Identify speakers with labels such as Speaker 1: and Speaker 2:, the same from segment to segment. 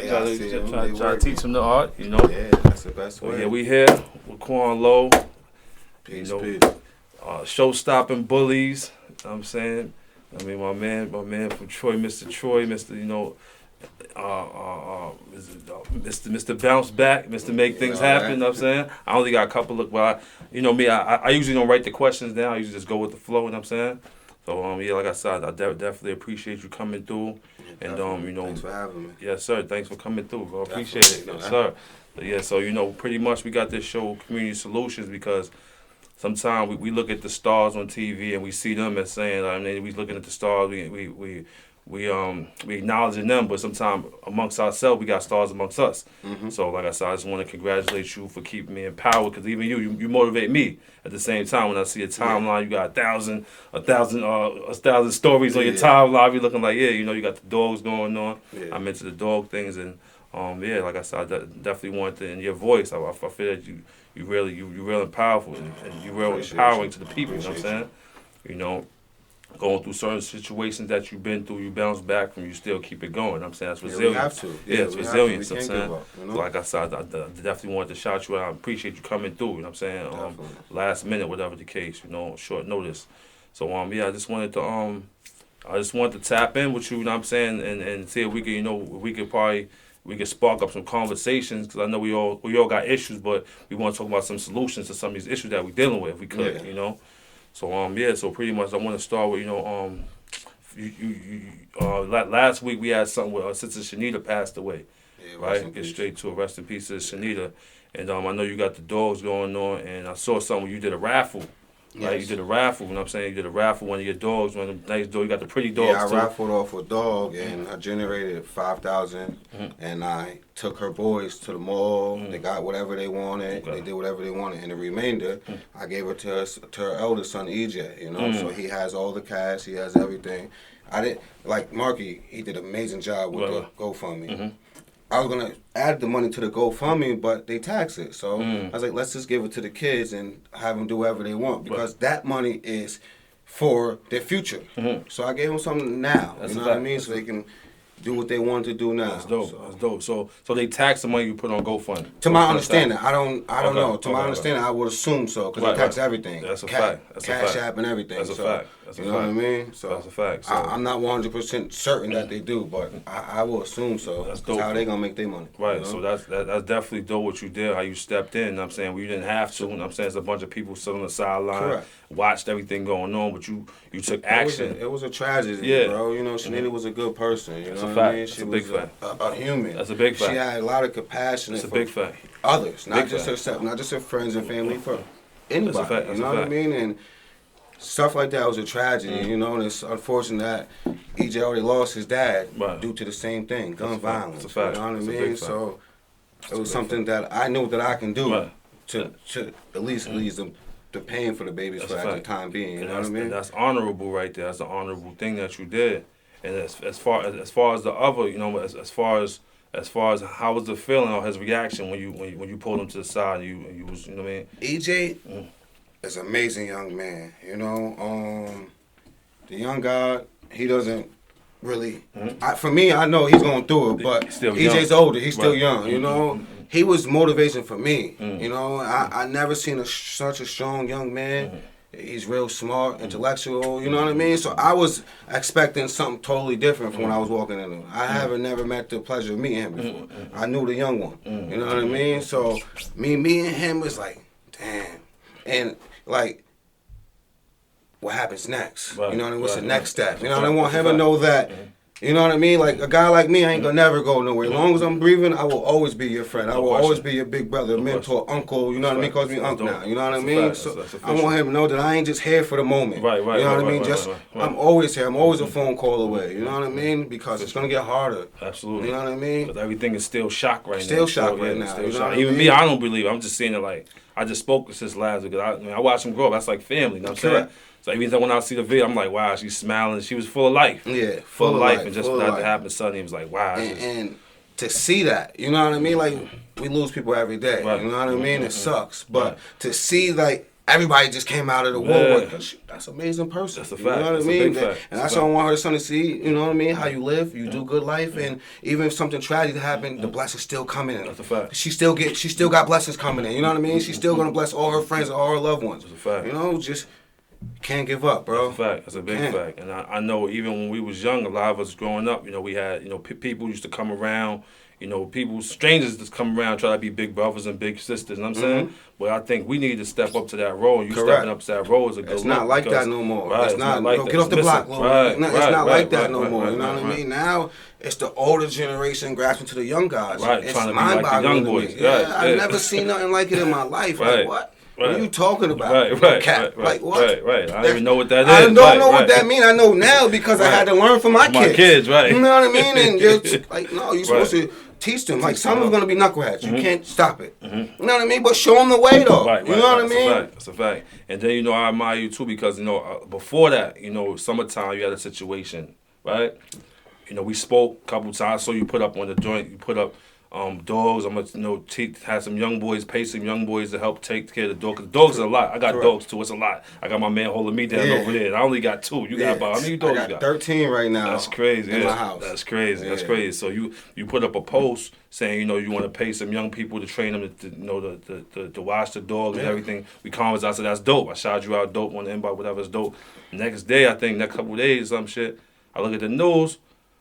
Speaker 1: that. Try to teach them the art, you know.
Speaker 2: Yeah, that's the best way.
Speaker 1: Yeah, we here with Quanloo.
Speaker 2: Peace,
Speaker 1: you know,
Speaker 2: peace.
Speaker 1: Show-stopping bullies. You know what I'm saying, I mean, my man from Troy, Mr. You know, Mr. Bounce Back, Mr. Make Things Happen. You know what I'm saying, I only got a couple of, well, you know me, I usually don't write the questions down. I usually just go with the flow. You know what I'm saying. So yeah, like I said, I definitely appreciate you coming through, and you know,
Speaker 2: thanks for having me.
Speaker 1: Yes, sir. Thanks for coming through, bro. Appreciate it, yes, sir. But yeah, so you know, pretty much we got this show, Community Solutions, because sometimes we look at the stars on TV and we see them as saying, I mean, we looking at the stars, we acknowledging them, but sometimes amongst ourselves we got stars amongst us. So like I said, I just want to congratulate you for keeping me in power, because even you motivate me at the same time. When I see a timeline, you got a thousand stories on your timeline, you looking like, yeah, you know, you got the dogs going on. I'm into the dog things, and yeah, like I said, I definitely want to, in your voice, I feel that you really powerful, and you real empowering to the people. You know what I'm saying? You know, going through certain situations that you've been through, you bounce back from, you still keep it going. You know what I'm saying? That's resilience.
Speaker 2: We have to.
Speaker 1: It's resilience. You know what I'm saying?
Speaker 2: Up, you know?
Speaker 1: So like I said, I definitely wanted to shout you out. I appreciate you coming through. You know what I'm saying? Last minute, whatever the case, you know, short notice. So yeah, I just wanted to tap in with you. You know what I'm saying? And see if we could, you know, we could spark up some conversations, because I know we all got issues, but we want to talk about some solutions to some of these issues that we're dealing with, if we could, you know. So yeah, so pretty much I want to start with, you know, last week we had something with our sister Shanita passed away, right? Get straight to it. Rest in peace to Shanita. And I know you got the dogs going on, and I saw something where you did a raffle. Right, you did a raffle, you know what I'm saying? You did a raffle, one of your dogs, one of the nice dogs. You got the pretty dogs.
Speaker 2: Yeah, I raffled off a dog, and I generated $5,000, and I took her boys to the mall. They got whatever they wanted. They did whatever they wanted, and the remainder, I gave her to her eldest son, EJ. You know, so he has all the cash, he has everything. I didn't like Marky. He did an amazing job with the GoFundMe. I was gonna add the money to the GoFundMe, but they tax it. So I was like, let's just give it to the kids and have them do whatever they want, because that money is for their future. So I gave them something now. You know what I mean? So they can do what they want to do now.
Speaker 1: That's dope. That's dope. So they tax the money you put on GoFundMe.
Speaker 2: To my understanding, I don't know. To my understanding, I would assume so, because they tax everything.
Speaker 1: That's a fact. That's
Speaker 2: Cash App and everything.
Speaker 1: That's a fact.
Speaker 2: You know what I mean? So
Speaker 1: that's a fact. So
Speaker 2: I'm not 100% certain that they do, but I will assume so.
Speaker 1: That's dope.
Speaker 2: How they gonna make their money?
Speaker 1: Right.
Speaker 2: You know?
Speaker 1: So that's definitely dope what you did. How you stepped in. You know what I'm saying, well, you didn't have to. You know what I'm saying, there's a bunch of people sitting on the sideline, watched everything going on, but you took action.
Speaker 2: It was a tragedy, bro. You know, Shanita was a good person. You know what I mean? She was a human.
Speaker 1: That's a big fact.
Speaker 2: She had a lot of compassion.
Speaker 1: That's a big fact.
Speaker 2: Others, not just herself, not just her friends and family, for anybody.
Speaker 1: That's a fact.
Speaker 2: You know what I mean? And stuff like that was a tragedy, you know, and it's unfortunate that EJ already lost his dad due to the same thing, gun violence.
Speaker 1: That's a fact.
Speaker 2: You know what I mean? So it was something that I knew that I can do to at least ease the pain for the babies for at the time being. You know what I mean?
Speaker 1: That's honorable right there. That's an honorable thing that you did. And as far as the other, you know, as far as how was the feeling or his reaction when you pulled him to the side and you was, you know what I mean?
Speaker 2: EJ is an amazing young man, you know. The young guy, he doesn't really. For me, I know he's going through it, but EJ's older. He's still young, you know. He was motivation for me, you know. I never seen such a strong young man. He's real smart, intellectual, you know what I mean? So I was expecting something totally different from when I was walking in there. I haven't never met the pleasure of meeting him before. I knew the young one, you know what I mean? So me meeting him was like, damn. And like, what happens next? You know what I mean? What's the next step? You know what I want him to know that. You know what I mean? Like, a guy like me, I ain't gonna never go nowhere. As long as I'm breathing, I will always be your friend. I will always be your big brother, mentor, uncle. You know what I mean? He calls me uncle now. You know what I mean? So I want him to know that I ain't just here for the moment.
Speaker 1: Right.
Speaker 2: You know what I mean? I'm always here. I'm always a phone call away. You know what I mean? Because it's gonna get harder.
Speaker 1: Absolutely.
Speaker 2: You know what I mean?
Speaker 1: Because everything is still shock right now.
Speaker 2: Still shock right now.
Speaker 1: Even me, I don't believe it. I'm just saying it like, I just spoke to sis last week, because I watched him grow up. That's like family. You know what I'm saying? So even though when I see the video, I'm like, wow, she's smiling. She was full of life.
Speaker 2: Yeah,
Speaker 1: full of life. And just for that to happen suddenly, it was like, wow.
Speaker 2: And to see that, you know what I mean? Like, we lose people every day. You know what I mean? It sucks. But to see, like, everybody just came out of the woodwork. That's an amazing person.
Speaker 1: That's a fact.
Speaker 2: You know what
Speaker 1: that's
Speaker 2: I mean?
Speaker 1: A big fact.
Speaker 2: And that's what I want her son to see. You know what I mean? How you live, you do good life, and even if something tragic happens, the blessings still come in.
Speaker 1: That's a fact.
Speaker 2: She still got blessings coming in. You know what I mean? She's still gonna bless all her friends and all her loved ones.
Speaker 1: That's a fact.
Speaker 2: You know, just can't give up, bro.
Speaker 1: That's a fact. That's a big fact. And I know even when we was young, a lot of us growing up, we had, people used to come around. Strangers just come around, try to be big brothers and big sisters. You know what I'm saying? But I think we need to step up to that role. You stepping up to that role is a good
Speaker 2: It's not like that no more.
Speaker 1: Right,
Speaker 2: it's not like that. Get off the block, Lou. It's not like that no more. You know what I mean? Now it's the older generation grasping to the young guys.
Speaker 1: Right,
Speaker 2: it's
Speaker 1: trying to be like the young boys.
Speaker 2: I've never seen nothing like it in my life. Like what? What are you talking about?
Speaker 1: Right.
Speaker 2: Like what?
Speaker 1: Right. I don't even know what that is.
Speaker 2: I don't know what that means. I know now because I had to learn from my kids.
Speaker 1: Right.
Speaker 2: You know what I mean? And you're like, no, you're supposed to teach them. Like, someone's going to be knuckleheads. You can't stop it. You know what I mean? But show them the way, though.
Speaker 1: Right.
Speaker 2: You know what I mean?
Speaker 1: That's a fact. And then, I admire you, too, because, before that, summertime, you had a situation, right? We spoke a couple times, so you put up on the joint, you put up dogs. I'm gonna, have some young boys, pay some young boys to help take care of the dog. Cause dogs are a lot. I got dogs too. It's a lot. I got my man holding me down over there. And I only got 2. You got about how many dogs
Speaker 2: I
Speaker 1: you got?
Speaker 2: 13 right now.
Speaker 1: That's crazy.
Speaker 2: In my house.
Speaker 1: That's crazy. That's crazy. So you put up a post saying you want to pay some young people to train them to watch the dogs and everything. We conversed. I said that's dope. I shouted you out dope on the inbox. Whatever's dope. Next day, I think next couple of days, some shit. I look at the news.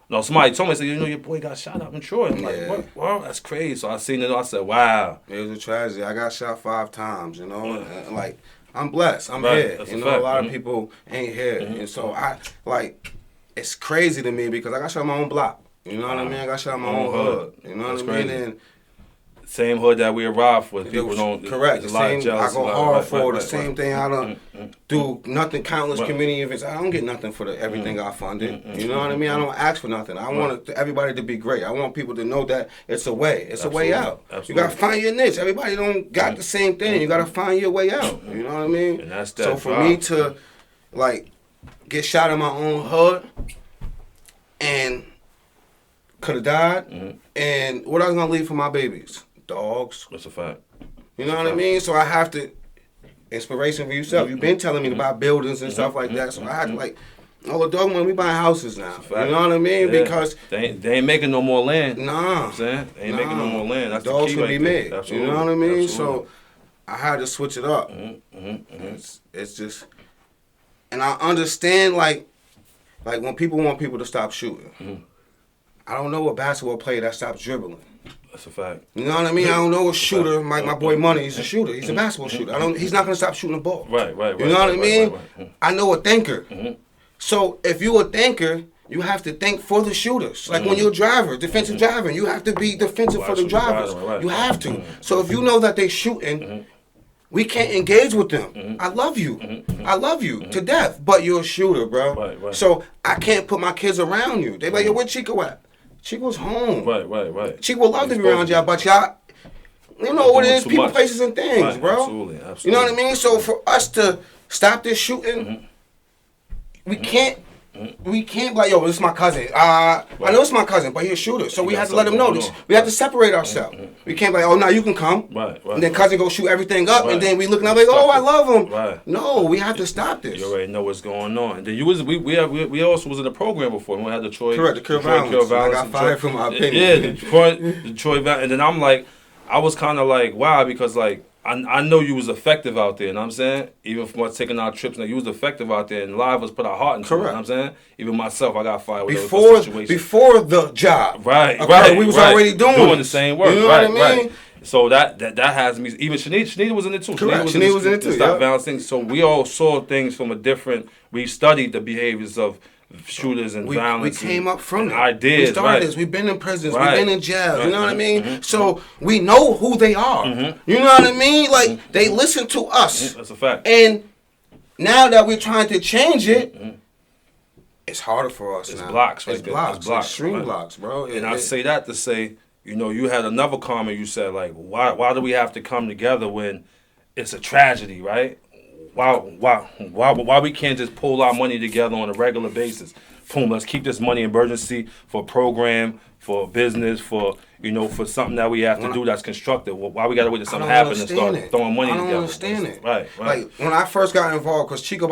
Speaker 1: No, somebody told me, said, your boy got shot up in Troy. I'm like, what? Well, that's crazy. So I seen it, I said, wow.
Speaker 2: It was a tragedy. I got shot 5 times, and, like, I'm blessed. I'm here.
Speaker 1: That's
Speaker 2: a lot of people ain't here. And so it's crazy to me because I got shot on my own block. You know what I mean? I got shot on my own hood. You know what I mean? And
Speaker 1: same hood that we arrived with. People don't.
Speaker 2: Correct.
Speaker 1: There's a lot of jealousy.
Speaker 2: I go hard for the same thing. I don't do nothing. Countless community events. I don't get nothing for everything I funded. You know what I mean? I don't ask for nothing. I want everybody to be great. I want people to know that it's a way. It's a way out.
Speaker 1: Absolutely.
Speaker 2: You gotta find your niche. Everybody don't got the same thing. You gotta find your way out. You know what I mean?
Speaker 1: And that's that.
Speaker 2: So for me to get shot in my own hood and could have died, and what I was gonna leave for my babies. Dogs.
Speaker 1: That's a fact.
Speaker 2: You know what I mean? So I have to, inspiration for yourself. You've been telling me about buildings and stuff like that. So I had to all the dog money, we buying houses now. You know what I mean?
Speaker 1: Yeah.
Speaker 2: Because
Speaker 1: they ain't making no more land.
Speaker 2: Nah.
Speaker 1: You know what I'm saying? They ain't making no more land. That's
Speaker 2: dogs
Speaker 1: the key
Speaker 2: can be made.
Speaker 1: Absolutely.
Speaker 2: You know what I mean?
Speaker 1: Absolutely.
Speaker 2: So I had to switch it up. It's just, and I understand like when people want people to stop shooting. I don't know a basketball player that stops dribbling.
Speaker 1: That's a fact.
Speaker 2: You know what I mean? I don't know a shooter. My boy Money, he's a shooter. He's a basketball shooter. He's not gonna stop shooting the ball.
Speaker 1: Right.
Speaker 2: You know what I mean? I know a thinker. So if you a thinker, you have to think for the shooters. Like when you're a driver, defensive driver, you have to be defensive for the drivers. You have to. So if you know that they shooting, we can't engage with them. I love you. I love you to death. But you're a shooter, bro.
Speaker 1: Right.
Speaker 2: So I can't put my kids around you. They be like, yo, where Chico at? Chico's home.
Speaker 1: Right.
Speaker 2: Chico would love to be around y'all, but y'all, you know what it is, people, places, and things, bro.
Speaker 1: Absolutely.
Speaker 2: You know what I mean? So for us to stop this shooting, we can't be like, yo, this is my cousin. I know it's my cousin, but he's a shooter. So we have to let him know this. We have to separate ourselves. We can't be like, oh, now you can come.
Speaker 1: Right.
Speaker 2: And then cousin go shoot everything up, and then we looking up like, oh, I love him.
Speaker 1: Right.
Speaker 2: No, we have to stop this.
Speaker 1: You already know what's going on. And then we also was in the program before. We had the Troy.
Speaker 2: Correct, the Detroit Violence. I got fired for my opinion.
Speaker 1: Yeah, Detroit Violence. And then I'm like, I was kind of like, wow, because like, I know you was effective out there, you know what I'm saying? Even from us taking our trips, you was effective out there, and a lot of us put our heart into it, you know what I'm saying? Even myself, I got fired with those situations.
Speaker 2: Before the job.
Speaker 1: Right.
Speaker 2: We was already doing
Speaker 1: the same work.
Speaker 2: You know what I mean?
Speaker 1: Right. So that has me, even Shanita was in it too.
Speaker 2: Correct. Shanita was in it too,
Speaker 1: Stop balancing. So we all saw things from a different, we studied the behaviors of shooters and violence.
Speaker 2: We came up from it.
Speaker 1: Ideas,
Speaker 2: we started this. We've been in prisons. We've been in jails. You know what I mean? So we know who they are. You know what I mean? Like they listen to us.
Speaker 1: That's a fact.
Speaker 2: And now that we're trying to change it, it's harder for us
Speaker 1: it's
Speaker 2: now.
Speaker 1: Blocks, right?
Speaker 2: It's blocks.
Speaker 1: It's blocks.
Speaker 2: Extreme blocks, bro.
Speaker 1: And I say that to say, you had another comment. You said like, why do we have to come together when it's a tragedy, right? Why we can't just pull our money together on a regular basis? Boom, let's keep this money emergency for a program, for business, for for something that we have to do that's constructive. Why we gotta wait till something happens and start throwing money together?
Speaker 2: I don't understand it.
Speaker 1: Right.
Speaker 2: Like when I first got involved, because Chico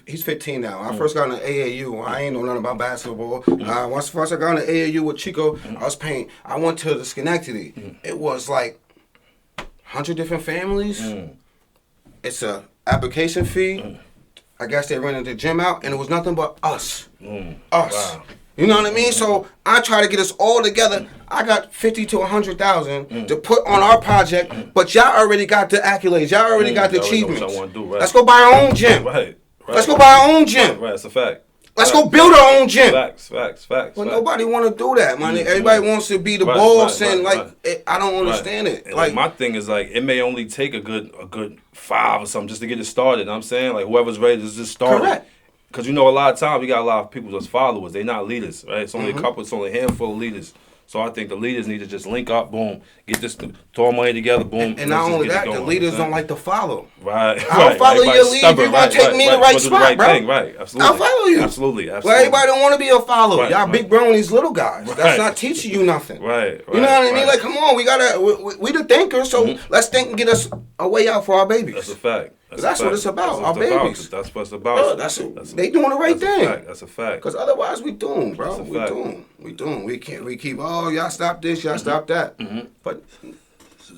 Speaker 2: he's 15 now. I first got in the AAU. I ain't know nothing about basketball. Once I got in the AAU with Chico, I was paying. I went to the Schenectady. It was like 100 different families. It's a application fee. I guess they rented the gym out, and it was nothing but us. Us. Wow. You know what I mean? So I try to get us all together. I got 50 to 100,000 to put on our project, but y'all already got the accolades. Y'all already got the achievements. Right. Let's go buy our own gym.
Speaker 1: Right.
Speaker 2: Let's go buy our own gym.
Speaker 1: Right. That's a fact.
Speaker 2: Let's go build our own gym.
Speaker 1: Facts. But
Speaker 2: nobody want to do that, man. Everybody wants to be the boss, and I don't understand it.
Speaker 1: Like my thing is like it may only take a good 5 or something just to get it started. You know what I'm saying, like whoever's ready to just start. Correct. Because a lot of times we got a lot of people as followers. They're not leaders, right? It's only a couple. It's only a handful of leaders. So I think the leaders need to just link up, boom, get this, throw money together, boom.
Speaker 2: And not only that, the leaders don't like to follow.
Speaker 1: Right.
Speaker 2: I'll follow your lead. You're going to take me in the right spot, bro.
Speaker 1: Right, absolutely.
Speaker 2: I'll follow you.
Speaker 1: Absolutely.
Speaker 2: Well, everybody don't want to be a follower. Y'all big bronies, little guys. That's not teaching you nothing.
Speaker 1: Right.
Speaker 2: You know what I mean? Like, come on, we the thinkers, so let's think and get us a way out for our babies.
Speaker 1: That's a fact.
Speaker 2: That's what it's about, our babies.
Speaker 1: That's what it's about.
Speaker 2: They doing the right thing.
Speaker 1: That's a fact.
Speaker 2: Because otherwise we doomed, bro. We doomed. We keep, y'all stop this, y'all stop that. But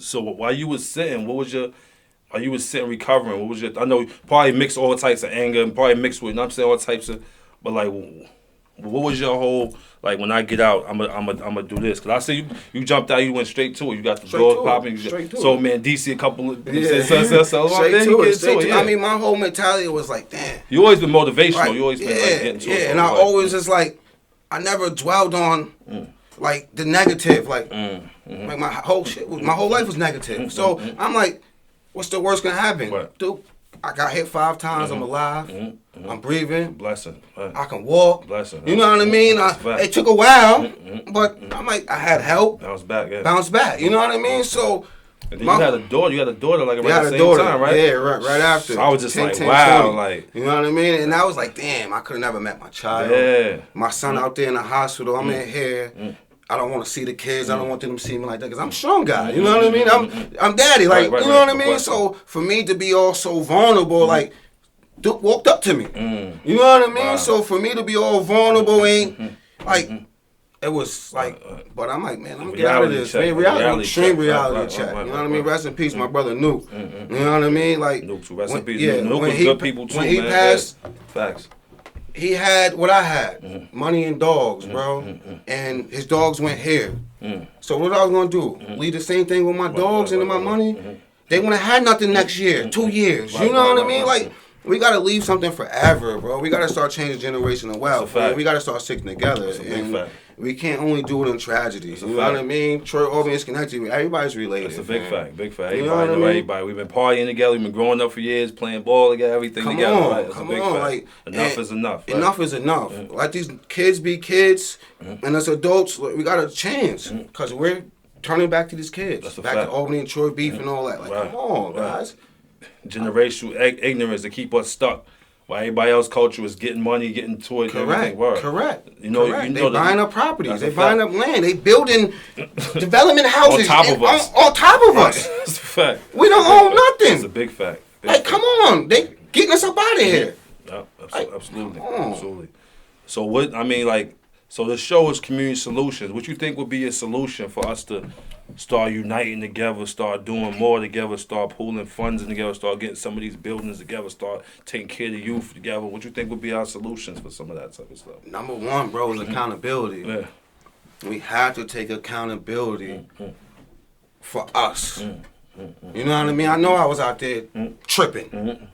Speaker 1: so while you was sitting, while you was sitting recovering, what was your, I know you probably mixed all types of anger and probably mixed with, I'm saying all types of, but like, what was your whole, like, when I get out, I'm gonna do this? Because I see you jumped out, you went straight to it. You got the doors popping. So, man, DC a couple of...
Speaker 2: Straight to it. I mean, my whole mentality was like, damn.
Speaker 1: You always been motivational. Right. You always been, like, getting to it.
Speaker 2: Yeah, and I always just, like, I never dwelled on, like, the negative. Like, like my whole life was negative. So, I'm like, what's the worst gonna happen? Right. Dude, I got hit 5 times. I'm alive. I'm breathing.
Speaker 1: Blessing. Right.
Speaker 2: I can walk.
Speaker 1: Blessing.
Speaker 2: You know what I mean? It took a while, but I'm like, I had help.
Speaker 1: Bounce back.
Speaker 2: You know what I mean? So.
Speaker 1: And then you had a daughter like around the same time, right?
Speaker 2: Yeah, right after.
Speaker 1: So I was just 10, like, wow,
Speaker 2: 20.
Speaker 1: like.
Speaker 2: You know what I mean? And I was like, damn, I could have never met my child.
Speaker 1: Yeah.
Speaker 2: My son out there in the hospital. I'm in here. I don't want to see the kids. I don't want them to see me like that because I'm a strong guy. You know what I mean? I'm daddy. Like, you know what I mean? So for me to be all so vulnerable, like, Duke walked up to me. You know what I mean? Wow. So for me to be all vulnerable ain't like it was like, but I'm like, man, I'm get out of this. Man, extreme reality check. You know what I mean? Rest in peace, my brother Nuke. You know what I mean? Like,
Speaker 1: rest in peace. Nuke was good people too,
Speaker 2: when he passed,
Speaker 1: facts.
Speaker 2: He had what I had, money and dogs, bro. And his dogs went here. So what I was gonna do? Leave the same thing with my dogs and my money? They wouldn't have had nothing next year, 2 years. You know what I mean? Like, we gotta leave something forever, bro. We gotta start changing generational wealth. We gotta start sticking together. And we can't only do it in tragedies. You know what I mean? Troy, Albany, and Schenectady, everybody's related.
Speaker 1: That's a big fact. Big fact. Everybody know everybody. We've been partying together. We've been growing up for years, playing ball together, everything together. Right? That's a big fact. Like, enough is enough. Right?
Speaker 2: Enough is enough. Let these kids be kids, and as adults, we gotta change because we're turning back to these kids.
Speaker 1: That's
Speaker 2: back to Albany and Troy beef and all that. Like, come on, guys.
Speaker 1: Generational ignorance to keep us stuck. While everybody else culture was getting money, getting toys, everything worked.
Speaker 2: Correct.
Speaker 1: You know,
Speaker 2: they buying up properties. They buying up land. They building development houses
Speaker 1: on top of us.
Speaker 2: On top of us.
Speaker 1: That's a fact.
Speaker 2: We don't own nothing.
Speaker 1: That's a big fact.
Speaker 2: Come on, they getting us up out of here.
Speaker 1: Yeah, absolutely. So what? I mean, like, so the show is community solutions. What you think would be a solution for us to start uniting together, start doing more together, start pooling funds together, start getting some of these buildings together, start taking care of the youth together? What you think would be our solutions for some of that type of stuff?
Speaker 2: Number one, bro, is accountability. Yeah. We have to take accountability for us. You know what I mean? I know I was out there tripping.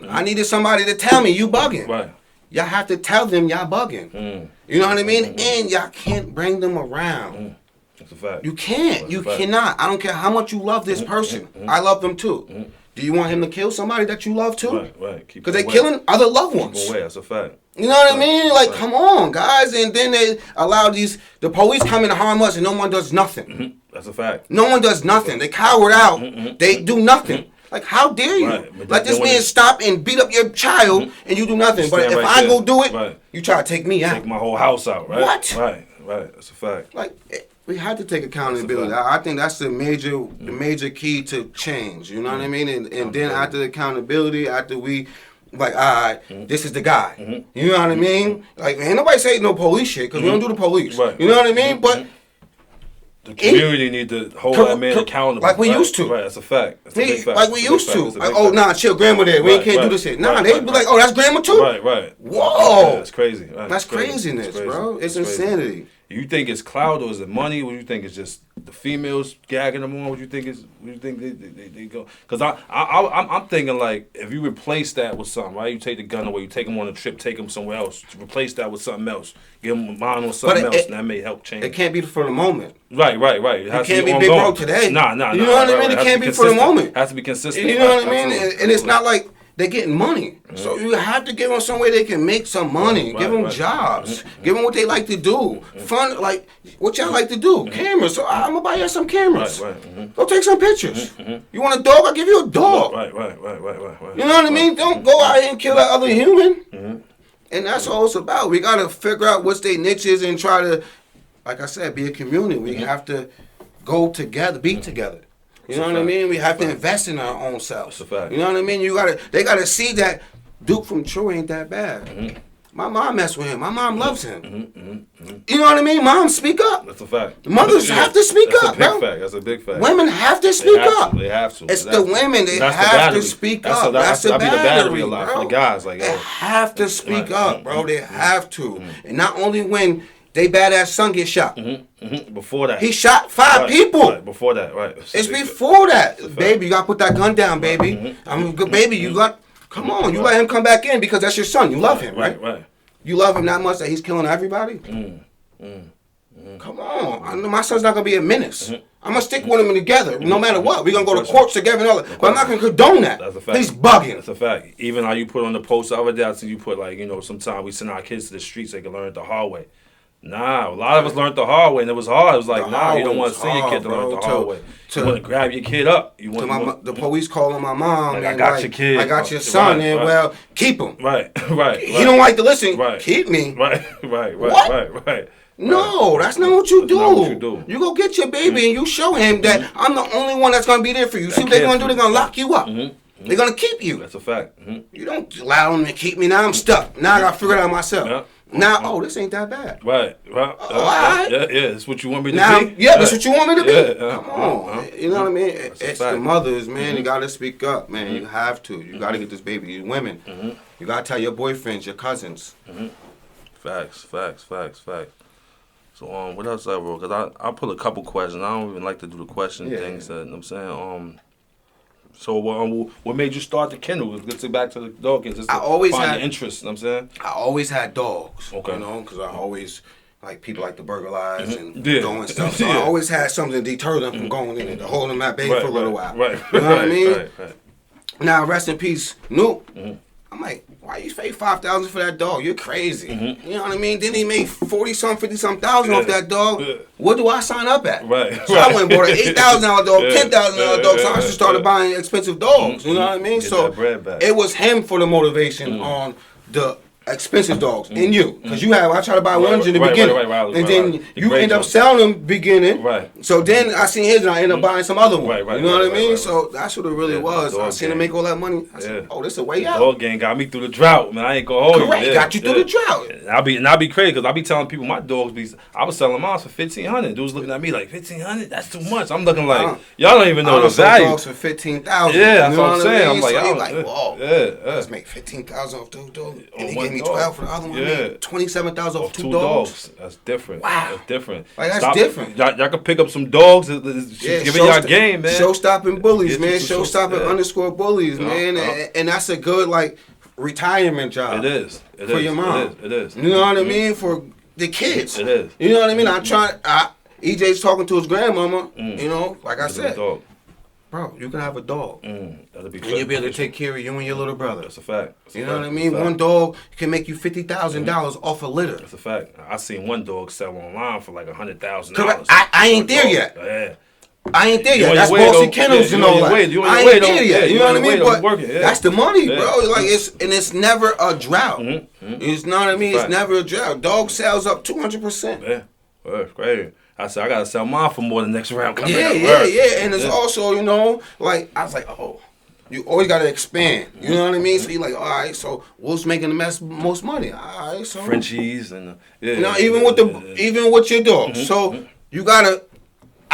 Speaker 2: I needed somebody to tell me, you bugging.
Speaker 1: Right.
Speaker 2: Y'all have to tell them y'all bugging. You know what I mean? And y'all can't bring them around.
Speaker 1: That's a fact.
Speaker 2: You can't. You cannot. I don't care how much you love this person. I love them too. Do you want him to kill somebody that you love too?
Speaker 1: Right.
Speaker 2: Because they're killing other loved ones.
Speaker 1: Keep away. That's a fact.
Speaker 2: You know what I mean? Like, come on, guys. And then they allow the police come in to harm us and no one does nothing.
Speaker 1: That's a fact.
Speaker 2: No one does nothing. They cower out. They do nothing. Like, how dare you? Let this man stop and beat up your child and you do nothing. But if I go do it, you try to take me out.
Speaker 1: Take my whole house out, right?
Speaker 2: What?
Speaker 1: Right. Right. That's a fact.
Speaker 2: Like, we had to take accountability. I think that's the major key to change. You know what I mean? And then after the accountability, after we, like, all right, this is the guy. You know what I mean? Like, ain't nobody say no police shit because we don't do the police.
Speaker 1: Right.
Speaker 2: You know what I mean? But
Speaker 1: the community need to hold that man accountable.
Speaker 2: Like we used to.
Speaker 1: Right, that's a fact. That's a big fact.
Speaker 2: Like we used to. Like, oh, nah, chill, grandma there. We can't do this shit. Nah, they be like, oh, that's grandma too?
Speaker 1: Right.
Speaker 2: Whoa.
Speaker 1: Yeah, that's crazy. Right.
Speaker 2: That's craziness, bro. It's insanity.
Speaker 1: You think it's clout or is it money? What do you think it's just the females gagging them on? What do you think is? What do you think they go? Because I'm thinking like if you replace that with something, right? You take the gun away, you take them on a trip, take them somewhere else, replace that with something else, give them a mind on something else, and that may help change.
Speaker 2: It can't be for the moment.
Speaker 1: Right.
Speaker 2: It can't be big bro today.
Speaker 1: Nah.
Speaker 2: You know what I mean? It can't be for the moment. It
Speaker 1: has to be consistent.
Speaker 2: You know what I mean? And it's not like they're getting money. So you have to give them some way they can make some money. Give them jobs. Give them what they like to do. Fun, like, what y'all like to do. Cameras. So I'm going to buy you some cameras. Go take some pictures. You want a dog? I'll give you a dog.
Speaker 1: Right.
Speaker 2: You know what I mean? Don't go out here and kill that other human. And that's all it's about. We got to figure out what's their niches and try to, like I said, be a community. We have to go together, be together. You know what I mean? We have to invest in our own selves.
Speaker 1: That's a fact.
Speaker 2: You know what I mean? They gotta see that Duke from Troy ain't that bad. My mom mess with him. My mom loves him. You know what I mean? Moms speak up.
Speaker 1: That's a fact.
Speaker 2: Mothers have to speak up, bro.
Speaker 1: That's a big fact.
Speaker 2: Women have to speak up.
Speaker 1: They have to.
Speaker 2: It's the women. They have to speak up. That's the battery,
Speaker 1: a lot
Speaker 2: bro.
Speaker 1: for the guys. Like,
Speaker 2: they have to speak up, bro. They have to. And not only when they badass son get shot.
Speaker 1: Before that.
Speaker 2: He shot 5 people.
Speaker 1: Right. Before that, right.
Speaker 2: It's before that. Baby, you got to put that gun down, baby. Baby, you got... Come on, you let him come back in because that's your son. You love him, right? You love him that much that he's killing everybody? Come on. I know my son's not going to be a menace. I'm going to stick with him together no matter what. We're going to go to courts together and all that. But I'm not going to condone that.
Speaker 1: That's a fact.
Speaker 2: He's bugging.
Speaker 1: That's a fact. Even how you put on the post the other day, I see you put like, sometimes we send our kids to the streets so they can learn it the hard way. Nah, a lot of us learned the hard way, and it was hard. It was like, you don't want to send your kid to learn the hard way. You want to grab your kid up.
Speaker 2: The police calling my mom.
Speaker 1: Like, I got your kid.
Speaker 2: I got your son, and well, keep him.
Speaker 1: Right.
Speaker 2: He don't like to listen. Keep me.
Speaker 1: Right.
Speaker 2: What? No, that's not what you do. You go get your baby and you show him that I'm the only one that's going to be there for you. See what they're going to do? They're going to lock you up. They're going to keep you.
Speaker 1: That's a fact.
Speaker 2: You don't allow them to keep me. Now I'm stuck. Now I got to figure it out myself.
Speaker 1: Yeah.
Speaker 2: Now, this ain't that bad.
Speaker 1: Right.
Speaker 2: All right.
Speaker 1: Yeah, that's what you want me to be?
Speaker 2: Yeah, that's what you want me to be? Come
Speaker 1: on.
Speaker 2: You know what I mean? It's the mothers, man. You got to speak up, man. You have to. You got to get this baby. You women. You got to tell your boyfriends, your cousins.
Speaker 1: Facts. So, what else I wrote? Because I'll put a couple questions. I don't even like to do the question things. You know what I'm saying? So what made you start the kennel? Let's get back to the dog.
Speaker 2: I always had
Speaker 1: interest. You know what I'm saying?
Speaker 2: I always had dogs.
Speaker 1: Okay.
Speaker 2: Because I always like people like to burglarize and go and stuff. So I always had something to deter them from going in and to hold them that baby for a little while.
Speaker 1: Right.
Speaker 2: You know what I mean?
Speaker 1: Right.
Speaker 2: Now rest in peace, Noop. I'm like, why you pay $5,000 for that dog? You're crazy. You know what I mean? Then he made 40-some, 50-some thousand off that dog. What do I sign up at?
Speaker 1: Right.
Speaker 2: So I went and bought an $8,000 dog, $10,000 dog. So I just started buying expensive dogs. You know what I mean? So it was him for the motivation on the expensive dogs in you. Because I try to buy ones in the beginning. And then you end up selling them beginning.
Speaker 1: Right.
Speaker 2: So then I seen his and I end up buying some other one.
Speaker 1: Right.
Speaker 2: You know what I mean? So that's what it really was. I seen him make all that money. I said, this is a way out.
Speaker 1: Dog game got me through the drought, man. I ain't gonna hold you.
Speaker 2: Correct, got you through the drought.
Speaker 1: And I'll be crazy because I be telling people my dogs I was selling mine for $1,500. Dudes looking at me like $1,500? That's too much. I'm looking like y'all don't even know the value.
Speaker 2: Dogs for $15,000.
Speaker 1: Yeah, that's what I'm saying. I'm like,
Speaker 2: so like, whoa. Let's make $15,000 off two dogs. And he gave me $12 for the other one. Yeah. $27,000 off two dogs.
Speaker 1: That's different.
Speaker 2: Wow.
Speaker 1: That's different.
Speaker 2: Like, that's different.
Speaker 1: Y'all can pick up some dogs. Giving y'all game, man.
Speaker 2: Show-stopping bullies, man. Show-stopping _bullies, man. And that's a good, retirement job.
Speaker 1: It is.
Speaker 2: For your mom.
Speaker 1: It is.
Speaker 2: You know what I mean? For the kids.
Speaker 1: It is.
Speaker 2: You know what I mean? EJ's talking to his grandmama, like I said. Bro, you can have a dog.
Speaker 1: That'll be
Speaker 2: and you'll be able to take care of you and your little brother.
Speaker 1: That's a fact.
Speaker 2: You know what I mean? One dog can make you $50,000 off a litter.
Speaker 1: That's a fact. I seen one dog sell online for like $100,000.
Speaker 2: Correct. I ain't there yet.
Speaker 1: Yeah.
Speaker 2: I ain't there yet. That's Bossy Kennels, I ain't there yet. You know what I mean? But that's the money, bro. Like it's never a drought. You know what I mean? It's never a drought. Dog sells up 200%.
Speaker 1: Yeah. That's crazy. I said I gotta sell mine for more than next round coming up.
Speaker 2: Yeah. And it's also, you know, like I was like, oh, you always gotta expand. You know what I mean? So you're like, all right, so what's making the most money? All right, so
Speaker 1: Frenchies and
Speaker 2: you know, even with your dog. So you gotta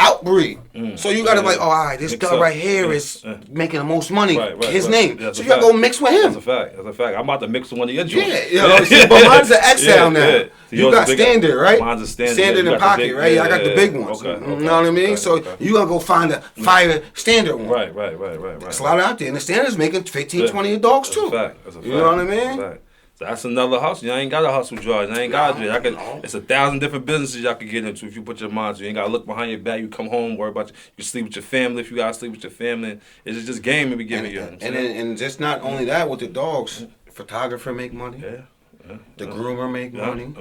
Speaker 2: outbreed. So you gotta like, oh, all right, this guy right here is making the most money. His name. So you gotta go mix with him.
Speaker 1: That's a fact. I'm about to mix with one of your joints.
Speaker 2: But mine's an XL now. You got standard, right?
Speaker 1: Mine's a standard.
Speaker 2: Standard in pocket, right? I got the big ones. You know what I mean? So you gotta go find a fire standard one.
Speaker 1: Right.
Speaker 2: There's a lot out there, and the standard's making 15, 20 dogs too.
Speaker 1: That's a fact.
Speaker 2: You know what I mean?
Speaker 1: That's another hustle. You ain't got to hustle, George. I ain't got to do it. It's 1,000 different businesses y'all can get into if you put your mind to. You ain't got to look behind your back. You come home, worry about you sleep with your family if you got to sleep with your family. It's just game we giving you.
Speaker 2: And just not only that with the dogs, photographer make money. The groomer make money.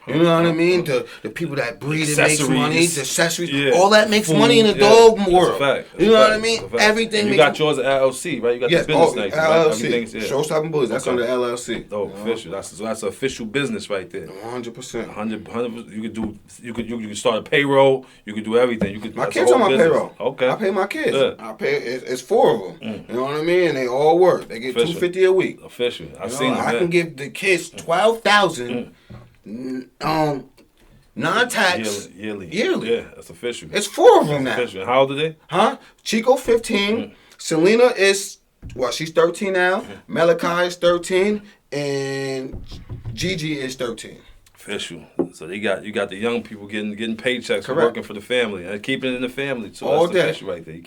Speaker 2: You know what I mean? The people that breed it makes money. The accessories, all that makes money in the dog world. You know what I mean? Everything.
Speaker 1: You got yours at LLC, right? You got the business name.
Speaker 2: LLC. Showstopping Bullies. That's under LLC.
Speaker 1: Oh, official. That's an official business right there.
Speaker 2: 100%.
Speaker 1: 100. You could start a payroll. You could do everything.
Speaker 2: My kids on my payroll.
Speaker 1: Okay.
Speaker 2: I pay my kids. I pay. It's 4 of them. You know what I mean? And they all work. They get $250 a week.
Speaker 1: Official. I seen them.
Speaker 2: I can give the kids 12,000 non-tax
Speaker 1: yearly.
Speaker 2: Yeah,
Speaker 1: that's official.
Speaker 2: It's 4 of them now.
Speaker 1: Official. How old are they?
Speaker 2: Chico 15. Selena is she's 13 now. Malachi is 13, and Gigi is 13.
Speaker 1: Official. So you got the young people getting paychecks for working for the family and keeping it in the family too.
Speaker 2: All
Speaker 1: that's
Speaker 2: day.
Speaker 1: Official right there. You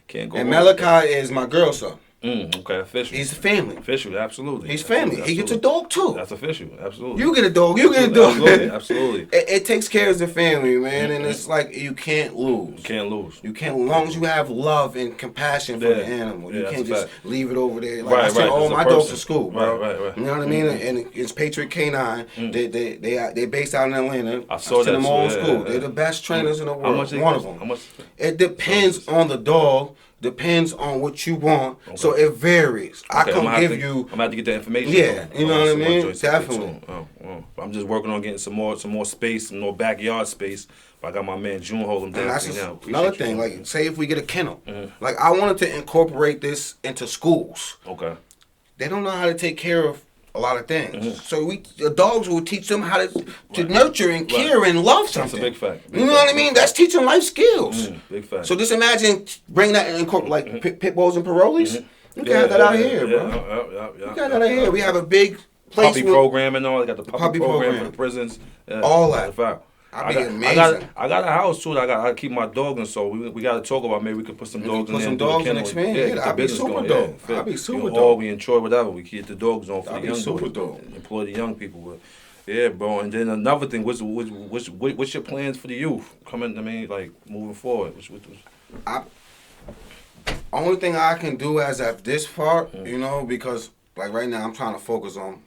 Speaker 1: can't go.
Speaker 2: And Malachi is my girl son.
Speaker 1: Okay, official.
Speaker 2: He's family.
Speaker 1: Official, absolutely.
Speaker 2: He's family. He gets a dog too.
Speaker 1: That's official, absolutely.
Speaker 2: You get a dog.
Speaker 1: Absolutely.
Speaker 2: It takes care of the family, man, and it's like you can't lose. You can't, as long as you have love and compassion for the animal. You can't just leave it over there. Like I said, my dogs for school, bro.
Speaker 1: Right.
Speaker 2: You know what I mean? And it's Patriot Canine. They're based out in Atlanta.
Speaker 1: I saw that.
Speaker 2: Them all school. They're the best trainers in the world.
Speaker 1: How much
Speaker 2: one of them.
Speaker 1: How much?
Speaker 2: It depends on the dog. Depends on what you want, so it varies. I can give you.
Speaker 1: I'm about to get that information.
Speaker 2: Yeah, you know what I mean. Definitely.
Speaker 1: I'm just working on getting some more space, some more backyard space. But I got my man June holding down now.
Speaker 2: Another thing, like say if we get a kennel, like I wanted to incorporate this into schools.
Speaker 1: Okay.
Speaker 2: They don't know how to take care of a lot of things. So the dogs will teach them how to nurture and care and love something.
Speaker 1: That's a big fact.
Speaker 2: You know what I mean? That's teaching life skills.
Speaker 1: Big fact.
Speaker 2: So just imagine bring that and incorporate like pit bulls and parolees. You can have that out here, bro. You got that out here. We have a big place.
Speaker 1: Puppy program and all. They got the puppy program for the prisons.
Speaker 2: All that. I'd be amazing.
Speaker 1: I got a house too. I keep my dog in, so we got to talk about maybe we could put some dogs in there.
Speaker 2: Put some dogs and expand. Yeah, I'd be super dope. I'd be super dope.
Speaker 1: We enjoy whatever. We keep the dogs on for the young
Speaker 2: super
Speaker 1: boys.
Speaker 2: Dope.
Speaker 1: Employ the young people. But yeah, bro. And then another thing, what's your plans for the youth coming? I mean, like moving forward.
Speaker 2: Only thing I can do as at this part, you know, because like right now I'm trying to focus on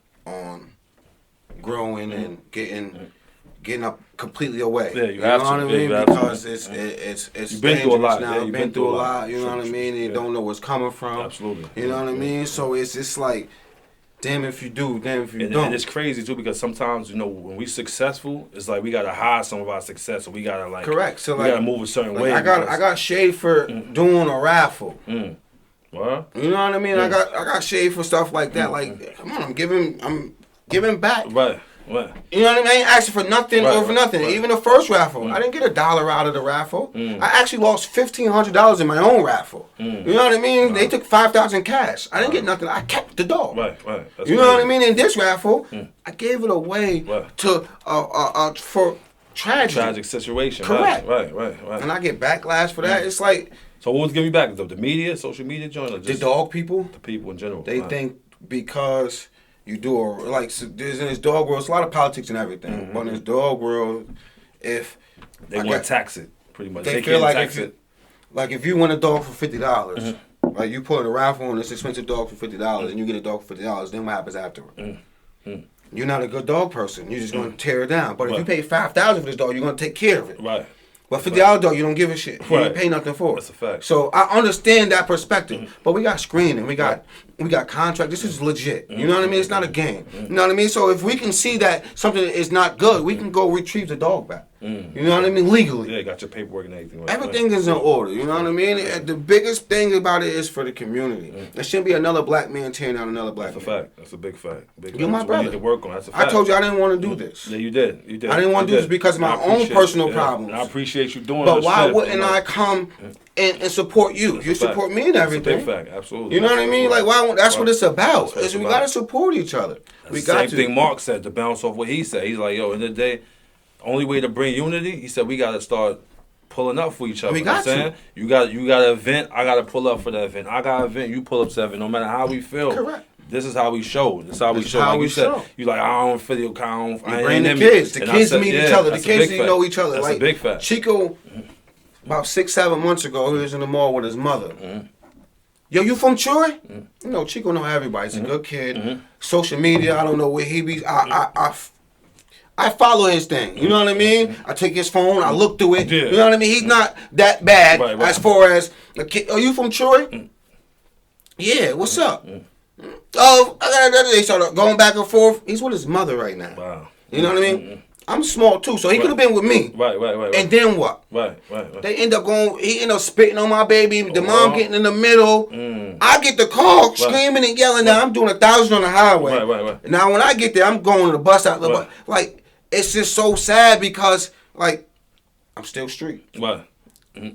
Speaker 2: growing and getting up completely away.
Speaker 1: Yeah, you have to.
Speaker 2: Know what I mean? Because it's
Speaker 1: you've been through a lot.
Speaker 2: Now. You've been through a lot. You know what I mean? And you don't know what's coming from.
Speaker 1: Absolutely.
Speaker 2: You know what I mean? So it's just like, damn if you do, damn if you don't.
Speaker 1: And it's crazy too because sometimes when we successful, it's like we gotta hide some of our success, so we gotta like
Speaker 2: correct. So
Speaker 1: we gotta move a certain way.
Speaker 2: I got shade for doing a raffle.
Speaker 1: What?
Speaker 2: You know what I mean? I got shade for stuff like that. Like, come on, I'm giving back.
Speaker 1: Right.
Speaker 2: You know what I mean? I ain't asking for nothing over nothing. Even the first raffle, I didn't get $1 out of the raffle. I actually lost $1,500 in my own raffle. You know what I mean? They took $5,000 cash. I didn't get nothing. I kept the dog.
Speaker 1: Right.
Speaker 2: You know what I mean? In this raffle, I gave it away to for tragedy.
Speaker 1: Tragic situation.
Speaker 2: Correct.
Speaker 1: Right.
Speaker 2: And I get backlash for that. It's like.
Speaker 1: So what was giving you back? The media, social media joint, or just
Speaker 2: the dog people?
Speaker 1: The people in general.
Speaker 2: They think because. You do there's in this dog world, it's a lot of politics and everything. But in this dog world, if
Speaker 1: they want to tax it, pretty much.
Speaker 2: They feel like if you win a dog for $50, like you put in a raffle on this expensive dog for $50, and you get a dog for $50, then what happens afterward? You're not a good dog person. You're just going to tear it down. But if you pay $5,000 for this dog, you're going to take care of it.
Speaker 1: Right.
Speaker 2: But $50 dog, you don't give a shit. You don't pay nothing for it.
Speaker 1: That's a fact.
Speaker 2: So I understand that perspective. But we got screening. We got We got contract. This is legit. You know what I mean? It's not a game. You know what I mean? So if we can see that something is not good, we can go retrieve the dog back. You know what I mean? Legally.
Speaker 1: Yeah, got your paperwork and everything. Right,
Speaker 2: everything is in order. You know what I mean? The biggest thing about it is for the community. There shouldn't be another black man tearing down another black man.
Speaker 1: That's a fact. That's a big fact.
Speaker 2: You're my brother.
Speaker 1: You need to work on. That's a fact.
Speaker 2: I told you I didn't want to do this.
Speaker 1: Yeah, you did. You did.
Speaker 2: I didn't want to do this because of my own personal problems.
Speaker 1: And I appreciate you doing it.
Speaker 2: But why wouldn't I come and support you? You support me and everything.
Speaker 1: That's a big fact. Absolutely.
Speaker 2: You know what I mean? Like, why? That's what it's about. We got to support each other. We got to.
Speaker 1: Same thing Mark said, to bounce off what he said. He's like, yo, in the day, only way to bring unity, he said, we got to start pulling up for each other.
Speaker 2: We got to.
Speaker 1: You got an event, I got to pull up for that event. I got an event, you pull up to that event. No matter how we feel.
Speaker 2: Correct.
Speaker 1: This is how we show. This is how we show.
Speaker 2: How
Speaker 1: like
Speaker 2: we
Speaker 1: you said,
Speaker 2: show.
Speaker 1: you like, I don't feel your count. I
Speaker 2: bring the
Speaker 1: ain't
Speaker 2: kids. The
Speaker 1: and
Speaker 2: kids
Speaker 1: said,
Speaker 2: meet each other. The kids need to know each other.
Speaker 1: That's
Speaker 2: like
Speaker 1: a big fact.
Speaker 2: Chico, about 6-7 months ago, he was in the mall with his mother. Yo, you from Troy? You know, Chico know everybody. He's a good kid. Social media, I don't know where he be. I follow his thing. You know what I mean? I take his phone, I look through it. You know what I mean? He's not that bad as far as a kid. Are you from Troy? Yeah, what's up? Oh, they started going back and forth. He's with his mother right now.
Speaker 1: Wow.
Speaker 2: You know what I mean? I'm small too, so he could have been with me.
Speaker 1: Right.
Speaker 2: And then what?
Speaker 1: Right.
Speaker 2: They end up going. He end up spitting on my baby. The mom getting in the middle. I get the call, screaming and yelling. Now I'm doing 1,000 on the highway.
Speaker 1: Right.
Speaker 2: Now when I get there, I'm going to the bus out. Like it's just so sad because like I'm still street.
Speaker 1: Right.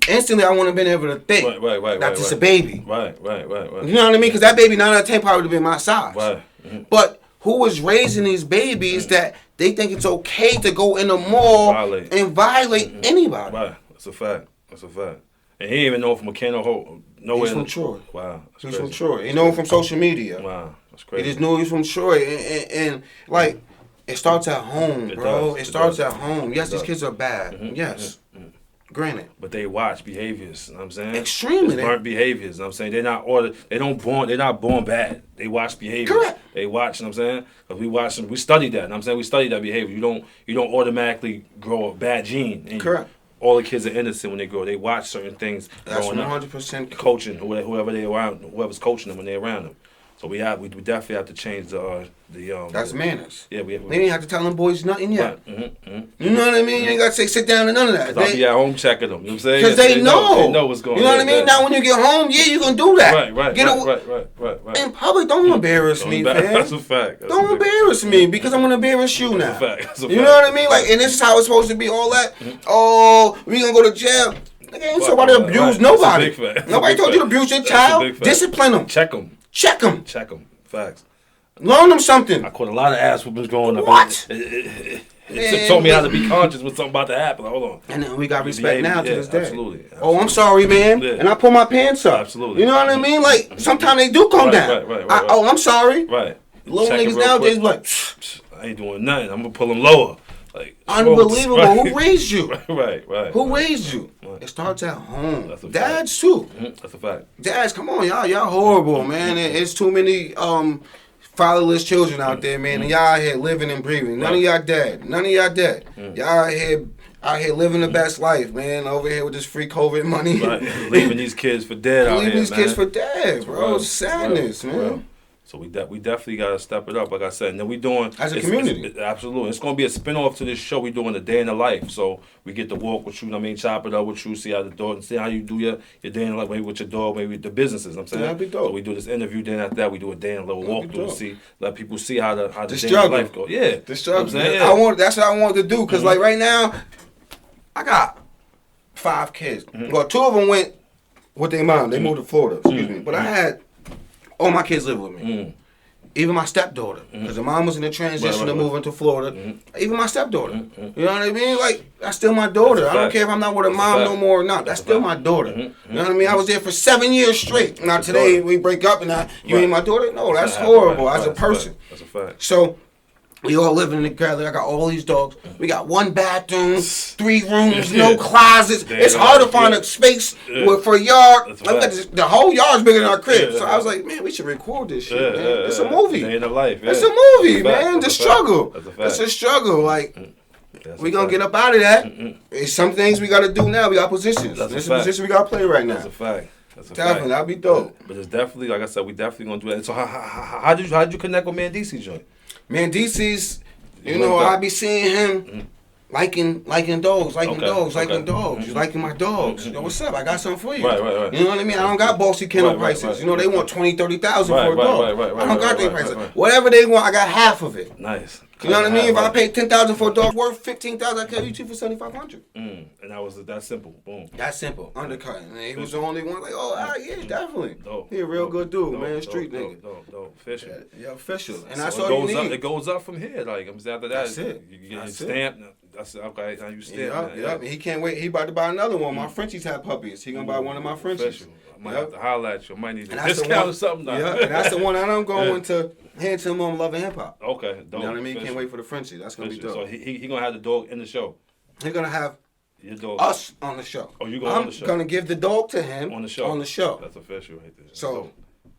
Speaker 2: Instantly, I want to be able to think.
Speaker 1: Right.
Speaker 2: That's just a baby.
Speaker 1: Right.
Speaker 2: You know what I mean? Because that baby 9 out of 10 probably would have been my size.
Speaker 1: Right.
Speaker 2: But who was raising these babies that they think it's okay to go in the mall and violate anybody?
Speaker 1: Right. That's a fact. And he didn't even know from McKenna nowhere.
Speaker 2: He's from Troy.
Speaker 1: Wow.
Speaker 2: He's from Troy. He know him from social media.
Speaker 1: Wow. That's crazy.
Speaker 2: He just knew he was from Troy. And like, it starts at home, bro. It starts at home. Yes, these kids are bad. Yes. Granted.
Speaker 1: But they watch behaviors, you know what I'm saying?
Speaker 2: Extremely.
Speaker 1: It's learned behaviors, you know what I'm saying? They're not born bad. They watch behaviors.
Speaker 2: Correct.
Speaker 1: They watch, you know what I'm saying? Because we watch them, we study that, you know what I'm saying? We study that behavior. You don't automatically grow a bad gene.
Speaker 2: Correct.
Speaker 1: All the kids are innocent when they grow. They watch certain things growing up.
Speaker 2: That's 100%
Speaker 1: coaching, whoever they around, whoever's coaching them when they're around them. So we definitely have to change the
Speaker 2: that's manners.
Speaker 1: Yeah, we
Speaker 2: ain't have to tell them boys nothing yet.
Speaker 1: Right.
Speaker 2: You know what I mean? You ain't got to say sit down and none of that.
Speaker 1: I'll be at home checking them. You know what I'm saying?
Speaker 2: Because they know.
Speaker 1: They know what's going on.
Speaker 2: You know what I mean? Now when you get home, you can do that.
Speaker 1: Right.
Speaker 2: In public, don't embarrass me, man.
Speaker 1: That's a fact.
Speaker 2: Don't embarrass me because I'm going to embarrass you now.
Speaker 1: That's a fact.
Speaker 2: You know what I mean? Like, and this is how it's supposed to be, all that. Oh, we going to go to jail. Nigga, ain't somebody abuse nobody. Nobody told you to abuse your child. Discipline them.
Speaker 1: Check them. Facts.
Speaker 2: Learn them something.
Speaker 1: I caught a lot of ass whoopings growing up.
Speaker 2: What?
Speaker 1: It taught me how to be conscious when something about to happen. Like, hold on.
Speaker 2: And then we got respect now to this day.
Speaker 1: Absolutely.
Speaker 2: Oh, I'm sorry, man. Yeah. And I pull my pants up.
Speaker 1: Absolutely.
Speaker 2: You know what I mean? Like, sometimes they do come down.
Speaker 1: Right.
Speaker 2: Oh, I'm sorry.
Speaker 1: Right.
Speaker 2: Little niggas nowadays like,
Speaker 1: I ain't doing nothing. I'm going to pull them lower. Like,
Speaker 2: unbelievable.
Speaker 1: Right.
Speaker 2: Who raised you?
Speaker 1: Right.
Speaker 2: Who raised you? It starts at home.
Speaker 1: That's a
Speaker 2: Dads too.
Speaker 1: That's a fact.
Speaker 2: Dads, come on, y'all horrible, man. It's too many fatherless children out there, man. And y'all out here living and breathing. None of y'all dead. Y'all out here living the best life, man. Over here with this free COVID money.
Speaker 1: Right. Leaving these kids for dead out here,
Speaker 2: Leaving these kids for dead, bro. It's sadness, man.
Speaker 1: So we definitely got to step it up, like I said. And then we doing...
Speaker 2: As a community.
Speaker 1: Absolutely. It's going to be a spinoff to this show. We doing a day in the life. So we get to walk with you, you know what I mean? Chop it up with you, see how the dog... See how you do your day in the life, maybe with your dog, maybe with the businesses, you know what I'm saying?
Speaker 2: That'd be dope.
Speaker 1: So we do this interview, then after that, we do a day in a little walkthrough to let people see how the day
Speaker 2: struggle.
Speaker 1: in the life goes. Yeah.
Speaker 2: The struggle.
Speaker 1: You know what I'm saying?
Speaker 2: That's what I wanted to do. Because, like, right now, I got 5 kids. Well, 2 of them went with their mom. They moved to Florida, excuse me. But I had... All my kids live with me. Even my stepdaughter, because the mom was in the transition to moving to Florida. Even my stepdaughter. You know what I mean? Like, that's still my daughter. I don't care if I'm not with her mom no more or not. That's still my daughter. You know what I mean? I was there for 7 years straight. Now today we break up and you ain't my daughter? No, that's horrible as a person.
Speaker 1: That's a fact.
Speaker 2: So, we all living together. I got all these dogs. We got 1 bathroom, 3 rooms, no closets. It's hard to find a space for a yard. The whole yard's bigger than our crib. So I was like, man, we should record this shit, man. It's a movie.
Speaker 1: Day in the life.
Speaker 2: It's a movie, man. The struggle. It's a struggle. Like, we gonna get up out of that. It's some things we gotta do now. We got positions. This is a position we gotta play right now.
Speaker 1: That's a fact. That's a
Speaker 2: definitely,
Speaker 1: fact.
Speaker 2: that'd be dope.
Speaker 1: But it's definitely, like I said, we definitely gonna do that. So how did you connect with Mandisi joint?
Speaker 2: Mandisi's, you know, I be seeing him liking dogs, liking dogs. You liking my dogs? Yo, what's up? I got something for you.
Speaker 1: Right.
Speaker 2: You know what I mean? I don't got bossy kennel prices. You know, they want 20, 30,000 for a dog. I don't got their prices. Whatever they want, I got half of it.
Speaker 1: Nice.
Speaker 2: You know what I mean? If I pay 10,000 for a dog worth 15,000, I can you two for 7,500.
Speaker 1: And that was that simple. Boom.
Speaker 2: That simple. Undercutting. And he was the only one like, yeah, definitely.
Speaker 1: Dope.
Speaker 2: He a real good dude, man. Street nigga.
Speaker 1: Dope. Official.
Speaker 2: Yeah, official. And
Speaker 1: so
Speaker 2: that's all you need.
Speaker 1: It goes up from here. Like after that,
Speaker 2: that's it.
Speaker 1: You get your stamp. That's okay. Now you stamp.
Speaker 2: Yep. And he can't wait. He about to buy another one. My Frenchies have puppies. He gonna buy one of my Frenchies.
Speaker 1: Official. I might have to holler at you. I might need a
Speaker 2: and
Speaker 1: discount or something.
Speaker 2: Yeah, and that's the one that I'm going to hand to him on Love and Hip Hop.
Speaker 1: Okay, dope.
Speaker 2: You know what I mean? Can't wait for the Frenchie. That's gonna be dope.
Speaker 1: So he gonna have the dog in the show.
Speaker 2: He's gonna have
Speaker 1: your dog.
Speaker 2: Us on the show.
Speaker 1: Oh, you going on the show?
Speaker 2: I'm gonna give the dog to him
Speaker 1: on the show.
Speaker 2: On the show.
Speaker 1: That's official right there.
Speaker 2: So.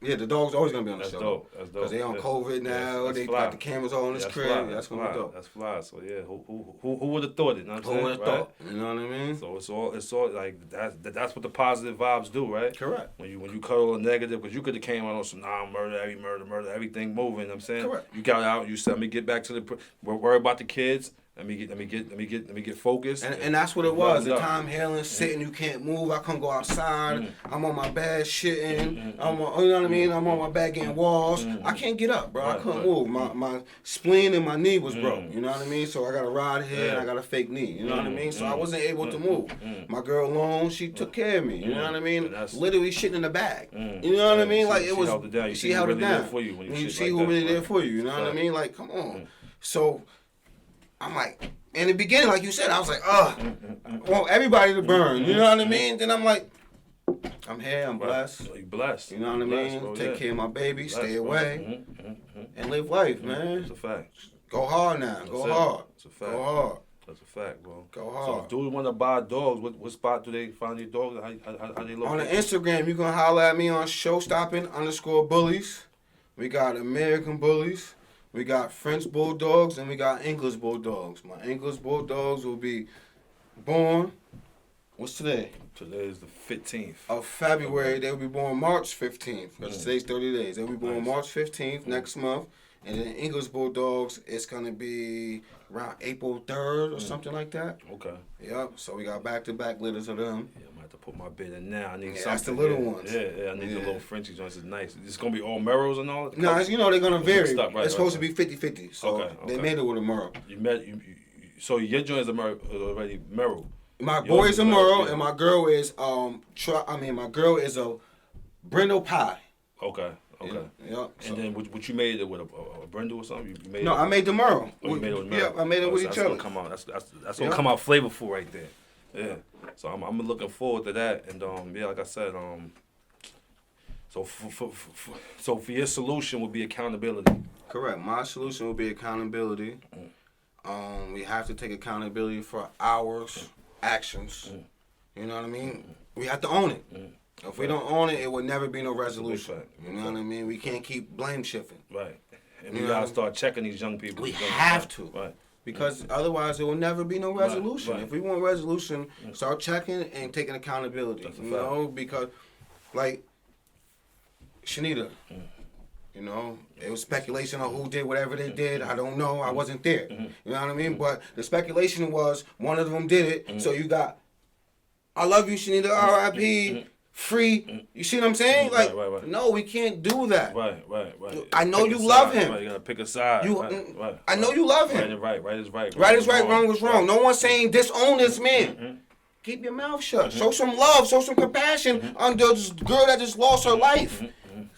Speaker 2: Yeah, the dog's always gonna be on the
Speaker 1: show.
Speaker 2: Dope. That's dope. Because they on COVID now. They got the cameras all in his crib. That's gonna be dope.
Speaker 1: That's fly. So yeah, who would have thought it? You know what I'm saying?
Speaker 2: Who would have thought? You know what I mean?
Speaker 1: So it's all like that's what the positive vibes do, right?
Speaker 2: Correct.
Speaker 1: When you cuddle a negative, because you could have came out on some murder, everything moving. You know what I'm saying?
Speaker 2: Correct.
Speaker 1: You got out. You said, let me get back to the. Worry about the kids. Let me get focused.
Speaker 2: And that's what it was. The time healing, sitting, you can't move. I couldn't go outside. I'm on my bed shitting. You know what I mean? I'm on my bed getting walls. I can't get up, bro. I couldn't move. My spleen and my knee was broke. You know what I mean? So I got a rod here and I got a fake knee. You know what I mean? So I wasn't able to move. My girl alone, she took care of me. You know what I mean? Literally shitting in the bag. You know what I mean? Like it was. She held it down. When you see who really there for you. You know what I mean? Like come on. So. I'm like, in the beginning, like you said, I was like, I want everybody to burn. You know what I mean? Then I'm like, I'm here, I'm blessed.
Speaker 1: You blessed.
Speaker 2: You know what I mean? Bro, take care of my baby, stay away, and live life, man.
Speaker 1: That's a fact.
Speaker 2: Go hard now. Go hard.
Speaker 1: That's a fact.
Speaker 2: Go hard.
Speaker 1: That's a fact, bro.
Speaker 2: Go hard.
Speaker 1: So if dudes want to buy dogs, what spot do they find your dogs? How they look?
Speaker 2: On the Instagram, you can holler at me on showstopping_bullies. We got American Bullies. We got French Bulldogs and we got English Bulldogs. My English Bulldogs will be born, what's today?
Speaker 1: Today is the 15th.
Speaker 2: Of February. They'll be born March 15th. Because today's 30 days. They'll be born March 15th next month. And then English Bulldogs, it's going to be around April 3rd or something like that.
Speaker 1: Okay.
Speaker 2: Yep. So we got back-to-back litters of them.
Speaker 1: Yeah, I'm going to have to put my bid in now. I need something.
Speaker 2: That's the little ones.
Speaker 1: Yeah, I need the little Frenchie joints. It's nice. It's going to be all Merrows and all?
Speaker 2: No, you know they're going to vary. It's supposed to be 50-50. So they made it with a Merrow.
Speaker 1: So your joint is already Merrow.
Speaker 2: My boy is a Merrow and my girl is my girl is a Brindle Pie.
Speaker 1: Okay.
Speaker 2: Yep.
Speaker 1: And then what you made it with a brindle or something? You made
Speaker 2: I made the Merrow.
Speaker 1: You made it with Merrow.
Speaker 2: Yeah, I made it with each other.
Speaker 1: That's gonna come out flavorful right there. Yeah. So I'm looking forward to that. And like I said, so for your solution would be accountability.
Speaker 2: Correct. My solution would be accountability. We have to take accountability for our actions. You know what I mean? We have to own it. If we don't own it, it will never be no resolution. You know what I mean? We can't keep blame shifting.
Speaker 1: Right. And we gotta start checking these young people.
Speaker 2: We have to.
Speaker 1: Right.
Speaker 2: Because otherwise, it will never be no resolution. Right. If we want resolution, start checking and taking accountability.
Speaker 1: That's a
Speaker 2: you
Speaker 1: fact.
Speaker 2: know, because like Shanita, you know, it was speculation on who did whatever they did. I don't know. I wasn't there. You know what I mean? But the speculation was one of them did it. So you got, I love you, Shanita, R.I.P., free. You see what I'm saying? Like, no, we can't do that.
Speaker 1: Right.
Speaker 2: I know you love him.
Speaker 1: Right, you gotta pick a side.
Speaker 2: I know you love him.
Speaker 1: Right is right.
Speaker 2: Right is right, wrong is wrong. No one's saying disown this man. Keep your mouth shut. Show some love, show some compassion on this girl that just lost her life.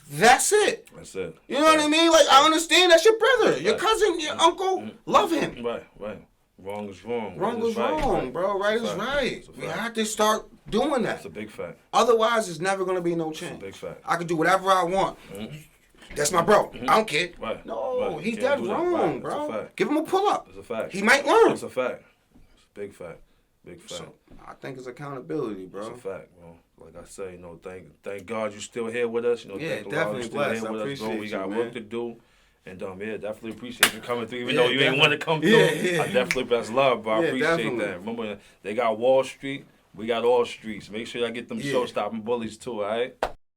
Speaker 2: That's it. You know what I mean? Like, I understand that's your brother, your cousin, your uncle. Love him.
Speaker 1: Right. Wrong is wrong.
Speaker 2: Wrong is wrong, bro. Right is right. We have to start doing that.
Speaker 1: That's a big fact.
Speaker 2: Otherwise, it's never going to be no change.
Speaker 1: That's a big fact.
Speaker 2: I can do whatever I want. That's my bro. I don't care.
Speaker 1: Right.
Speaker 2: No, he's dead wrong, bro.
Speaker 1: That's a fact.
Speaker 2: Give him a pull-up.
Speaker 1: That's a fact.
Speaker 2: He might learn.
Speaker 1: That's a fact. It's a big fact.
Speaker 2: So, I think it's accountability, bro.
Speaker 1: That's a fact, bro. Like I say, thank God you're still here with us.
Speaker 2: Yeah,
Speaker 1: thank
Speaker 2: definitely
Speaker 1: God
Speaker 2: blessed.
Speaker 1: you're still here with us, bro. We got work to do. And definitely appreciate you coming through. Even though you ain't want to come through, I definitely best love, bro. I appreciate that. Remember, they got Wall Street. We got all streets. Make sure y'all get them show stopping bullies too, all right?